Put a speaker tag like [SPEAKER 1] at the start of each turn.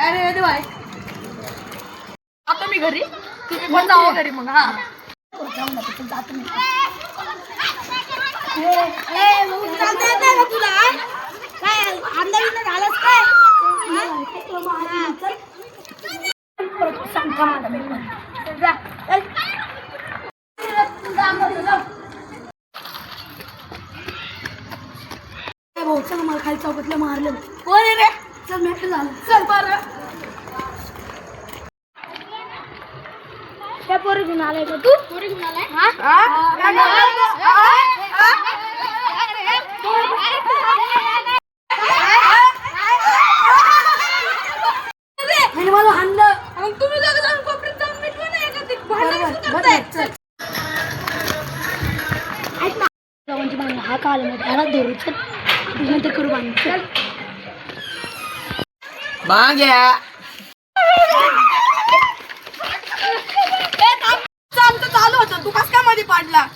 [SPEAKER 1] अरे देवाय आता मी घरी तुम्ही पण जावा घरी मग. हा तुला काय अंदाज झालाच काय सांगता मला मी जा भाऊ चल मला खाली चौकातल्या मारले कोण आहे रे चल मेट्रो झालं चल बरं त्या पोरी घेऊन आलाय का तू पोरी घेऊन आलाय मला हाणलं मग तुम्ही जागा जाऊन कोपऱ्यात जाऊन मिटवा नाही का ते भांडण ऐक ना गावांची भांडण हा काल मग घरात धरू चल नंतर करू भांडण चल
[SPEAKER 2] मांग्या
[SPEAKER 1] आमचं चालू होतं तू कस काय मध्ये पाडला